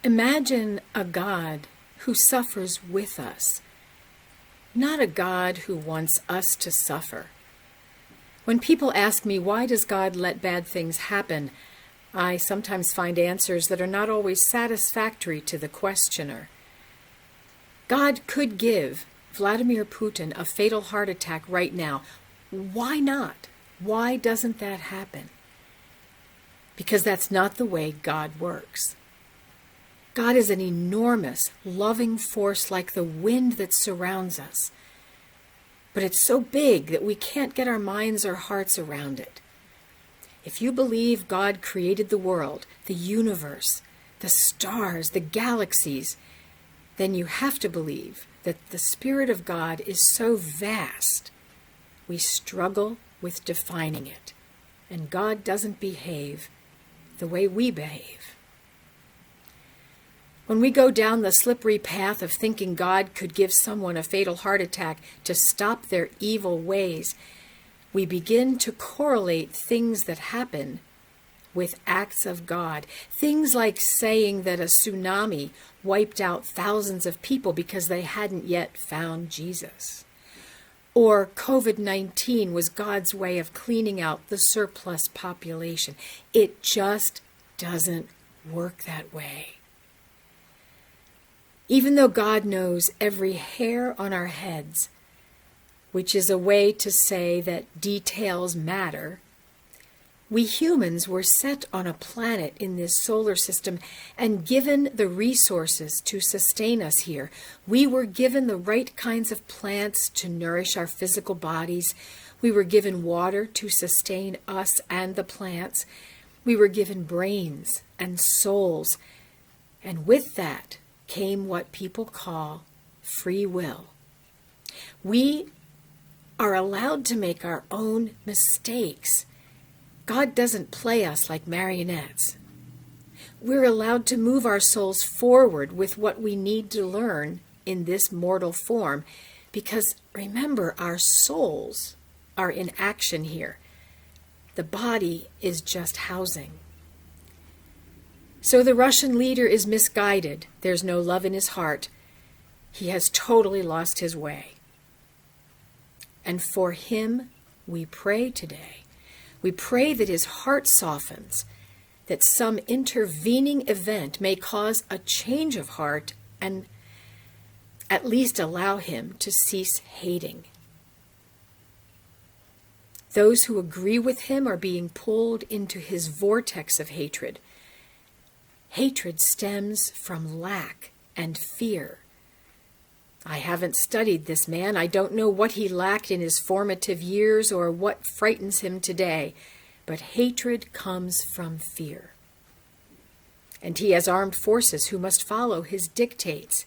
Imagine a God who suffers with us, not a God who wants us to suffer. When people ask me, why does God let bad things happen, I sometimes find answers that are not always satisfactory to the questioner. God could give Vladimir Putin a fatal heart attack right now. Why not? Why doesn't that happen? Because that's not the way God works. God is an enormous, loving force like the wind that surrounds us. But it's so big that we can't get our minds or hearts around it. If you believe God created the world, the universe, the stars, the galaxies, then you have to believe that the Spirit of God is so vast, we struggle with defining it. And God doesn't behave the way we behave. When we go down the slippery path of thinking God could give someone a fatal heart attack to stop their evil ways, we begin to correlate things that happen with acts of God. Things like saying that a tsunami wiped out thousands of people because they hadn't yet found Jesus. Or COVID-19 was God's way of cleaning out the surplus population. It just doesn't work that way. Even though God knows every hair on our heads, which is a way to say that details matter, we humans were set on a planet in this solar system and given the resources to sustain us here. We were given the right kinds of plants to nourish our physical bodies. We were given water to sustain us and the plants. We were given brains and souls. And with that came what people call free will. We are allowed to make our own mistakes. God doesn't play us like marionettes. We're allowed to move our souls forward with what we need to learn in this mortal form, because remember, our souls are in action here. The body is just housing. So the Russian leader is misguided. There's no love in his heart. He has totally lost his way. And for him, we pray today. We pray that his heart softens, that some intervening event may cause a change of heart and at least allow him to cease hating. Those who agree with him are being pulled into his vortex of hatred. Hatred stems from lack and fear. I haven't studied this man. I don't know what he lacked in his formative years or what frightens him today, but hatred comes from fear. And he has armed forces who must follow his dictates.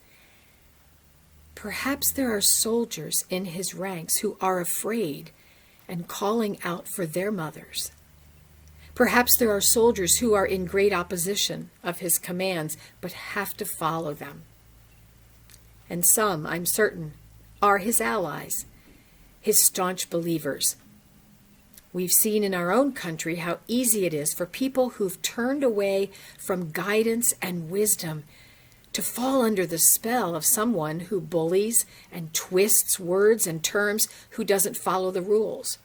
Perhaps there are soldiers in his ranks who are afraid and calling out for their mothers. Perhaps there are soldiers who are in great opposition of his commands, but have to follow them. And some, I'm certain, are his allies, his staunch believers. We've seen in our own country how easy it is for people who've turned away from guidance and wisdom to fall under the spell of someone who bullies and twists words and terms, who doesn't follow the rules.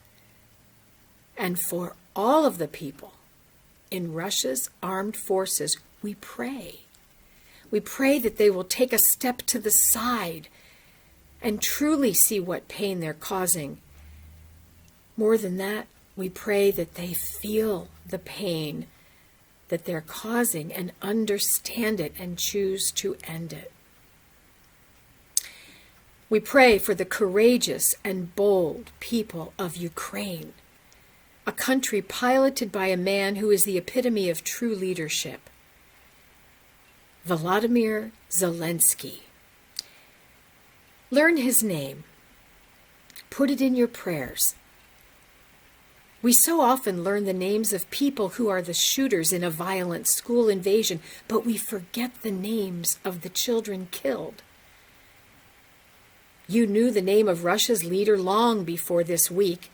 And for all of the people in Russia's armed forces, we pray. We pray that they will take a step to the side and truly see what pain they're causing. More than that, we pray that they feel the pain that they're causing and understand it and choose to end it. We pray for the courageous and bold people of Ukraine, a country piloted by a man who is the epitome of true leadership, Volodymyr Zelensky. Learn his name. Put it in your prayers. We so often learn the names of people who are the shooters in a violent school invasion, but we forget the names of the children killed. You knew the name of Russia's leader long before this week,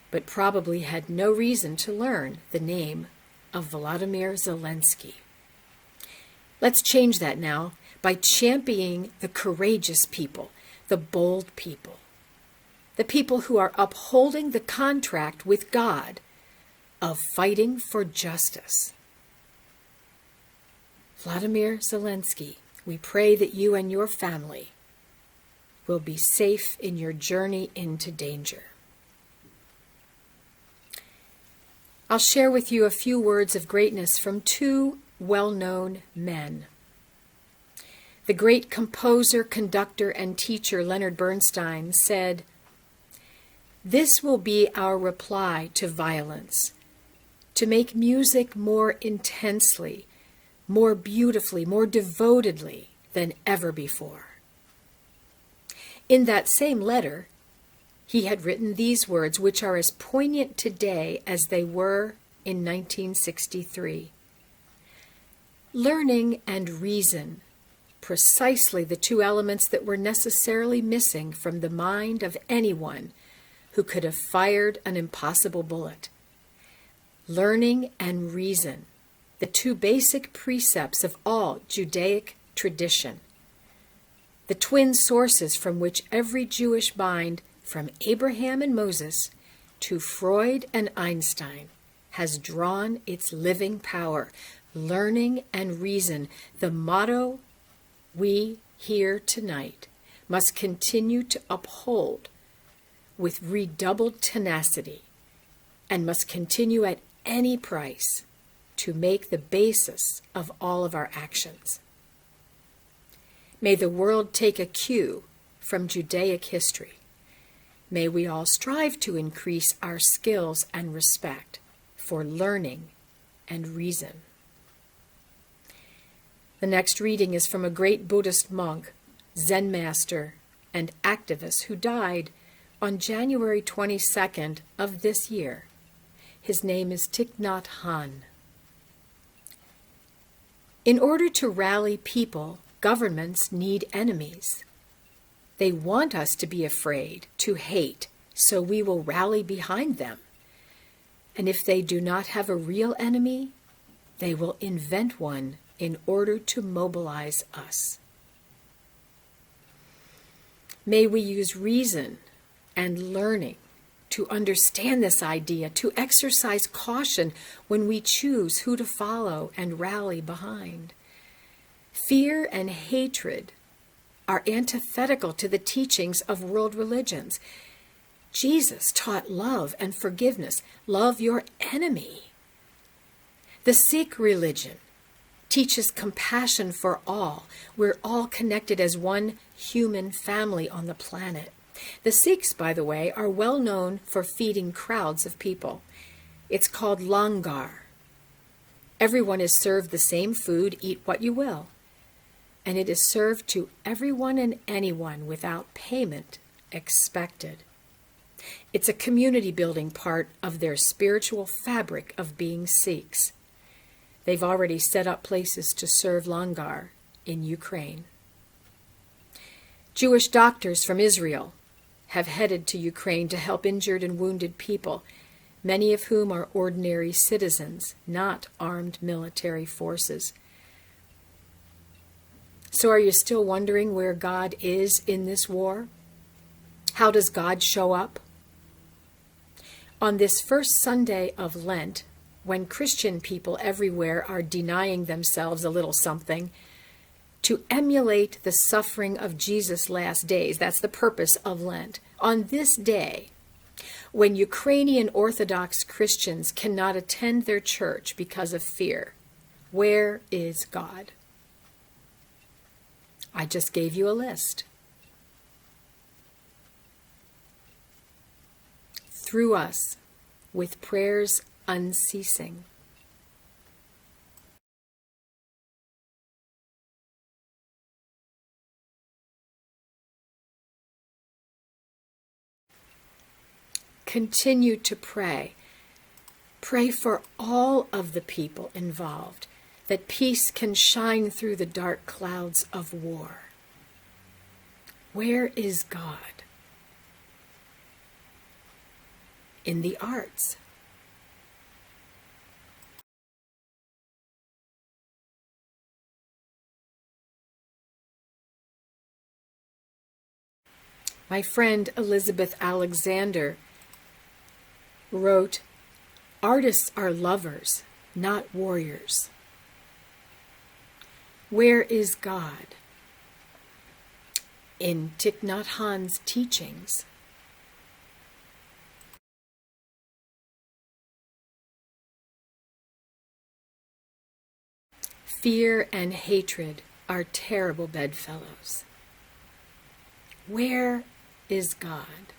but probably had no reason to learn the name of Volodymyr Zelensky. Let's change that now by championing the courageous people, the bold people, the people who are upholding the contract with God of fighting for justice. Vladimir Zelensky, we pray that you and your family will be safe in your journey into danger. I'll share with you a few words of greatness from two well-known men. The great composer, conductor, and teacher Leonard Bernstein said, "This will be our reply to violence, to make music more intensely, more beautifully, more devotedly than ever before." In that same letter, he had written these words, which are as poignant today as they were in 1963. Learning and reason, precisely the two elements that were necessarily missing from the mind of anyone who could have fired an impossible bullet. Learning and reason, the two basic precepts of all Judaic tradition, the twin sources from which every Jewish mind, from Abraham and Moses to Freud and Einstein, has drawn its living power. Learning and reason, the motto we here tonight must continue to uphold with redoubled tenacity and must continue at any price to make the basis of all of our actions. May the world take a cue from Judaic history. May we all strive to increase our skills and respect for learning and reason. The next reading is from a great Buddhist monk, Zen master, and activist who died on January 22nd of this year. His name is Thich Nhat Hanh. In order to rally people, governments need enemies. They want us to be afraid, to hate, so we will rally behind them. And if they do not have a real enemy, they will invent one in order to mobilize us. May we use reason and learning to understand this idea, to exercise caution when we choose who to follow and rally behind. Fear and hatred are antithetical to the teachings of world religions. Jesus taught love and forgiveness. Love your enemy. The Sikh religion teaches compassion for all. We're all connected as one human family on the planet. The Sikhs, by the way, are well known for feeding crowds of people. It's called langar. Everyone is served the same food, eat what you will. And it is served to everyone and anyone without payment expected. It's a community building part of their spiritual fabric of being Sikhs. They've already set up places to serve langar in Ukraine. Jewish doctors from Israel have headed to Ukraine to help injured and wounded people, many of whom are ordinary citizens, not armed military forces. So are you still wondering where God is in this war? How does God show up? On this first Sunday of Lent, when Christian people everywhere are denying themselves a little something, to emulate the suffering of Jesus' last days, that's the purpose of Lent. On this day, when Ukrainian Orthodox Christians cannot attend their church because of fear, where is God? I just gave you a list. Through us, with prayers unceasing. Continue to pray. Pray for all of the people involved, that peace can shine through the dark clouds of war. Where is God? In the arts. My friend Elizabeth Alexander wrote, "Artists are lovers, not warriors." Where is God? In Thich Nhat Hanh's teachings. Fear and hatred are terrible bedfellows. Where is God?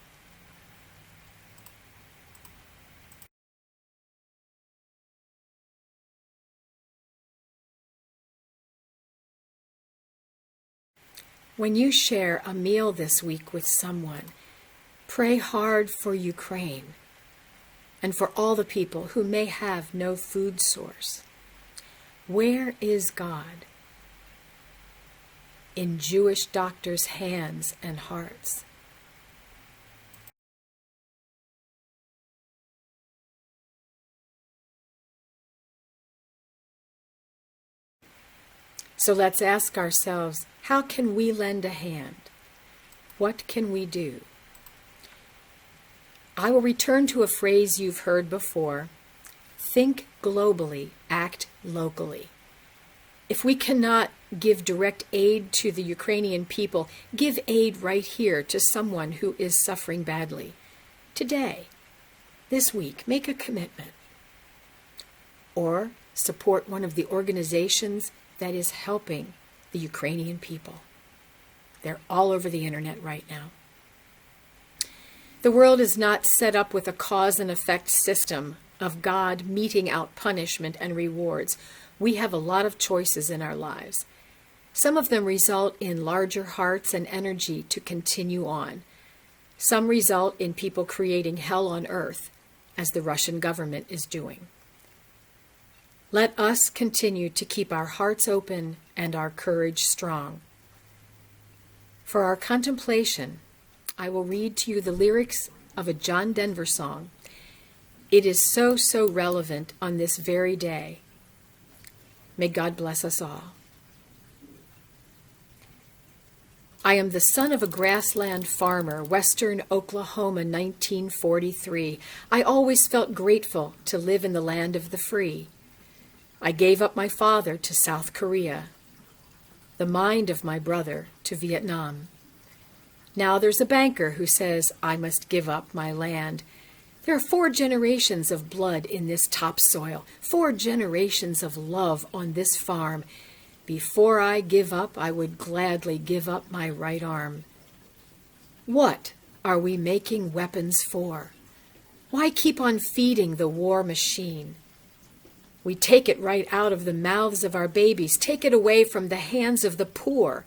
When you share a meal this week with someone, pray hard for Ukraine and for all the people who may have no food source. Where is God? In Jewish doctors' hands and hearts. So let's ask ourselves, how can we lend a hand? What can we do? I will return to a phrase you've heard before. Think globally, act locally. If we cannot give direct aid to the Ukrainian people, give aid right here to someone who is suffering badly. Today, this week, make a commitment. Or support one of the organizations that is helping the Ukrainian people. They're all over the internet right now. The world is not set up with a cause and effect system of God meting out punishment and rewards. We have a lot of choices in our lives. Some of them result in larger hearts and energy to continue on. Some result in people creating hell on earth, as the Russian government is doing. Let us continue to keep our hearts open and our courage strong. For our contemplation, I will read to you the lyrics of a John Denver song. It is so relevant on this very day. May God bless us all. I am the son of a grassland farmer, western Oklahoma, 1943. I always felt grateful to live in the land of the free. I gave up my father to South Korea, the mind of my brother to Vietnam. Now there's a banker who says I must give up my land. There are 4 generations of blood in this topsoil, 4 generations of love on this farm. Before I give up, I would gladly give up my right arm. What are we making weapons for? Why keep on feeding the war machine? We take it right out of the mouths of our babies, take it away from the hands of the poor.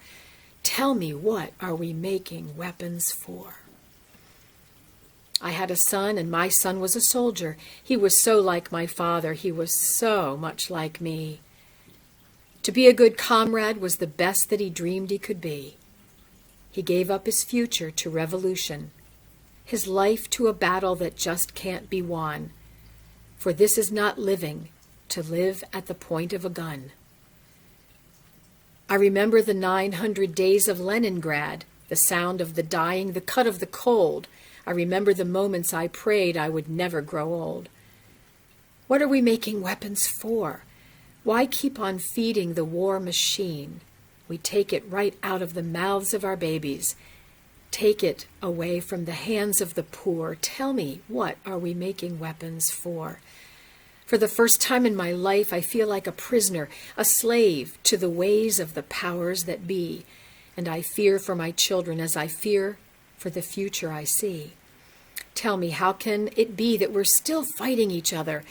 Tell me, what are we making weapons for? I had a son, and my son was a soldier. He was so like my father. He was so much like me. To be a good comrade was the best that he dreamed he could be. He gave up his future to revolution, his life to a battle that just can't be won. For this is not living, to live at the point of a gun. I remember the 900 days of Leningrad, the sound of the dying, the cut of the cold. I remember the moments I prayed I would never grow old. What are we making weapons for? Why keep on feeding the war machine? We take it right out of the mouths of our babies. Take it away from the hands of the poor. Tell me, what are we making weapons for? For the first time in my life, I feel like a prisoner, a slave to the ways of the powers that be. And I fear for my children as I fear for the future I see. Tell me, how can it be that we're still fighting each other?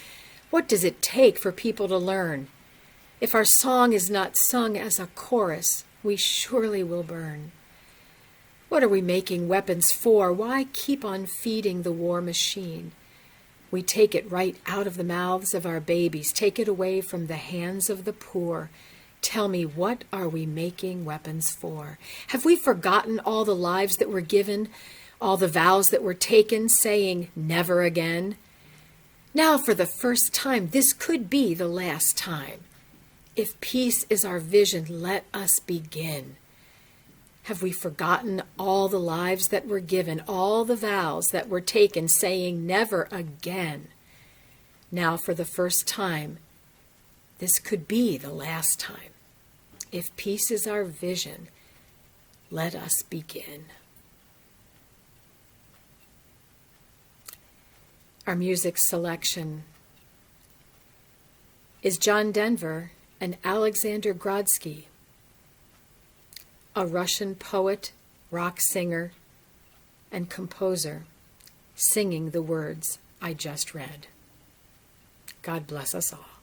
What does it take for people to learn? If our song is not sung as a chorus, we surely will burn. What are we making weapons for? Why keep on feeding the war machine? We take it right out of the mouths of our babies, take it away from the hands of the poor. Tell me, what are we making weapons for? Have we forgotten all the lives that were given, all the vows that were taken, saying never again? Now, for the first time, this could be the last time. If peace is our vision, let us begin. Have we forgotten all the lives that were given, all the vows that were taken, saying never again? Now, for the first time, this could be the last time. If peace is our vision, let us begin. Our music selection is John Denver and Alexander Grodsky, a Russian poet, rock singer, and composer, singing the words I just read. God bless us all.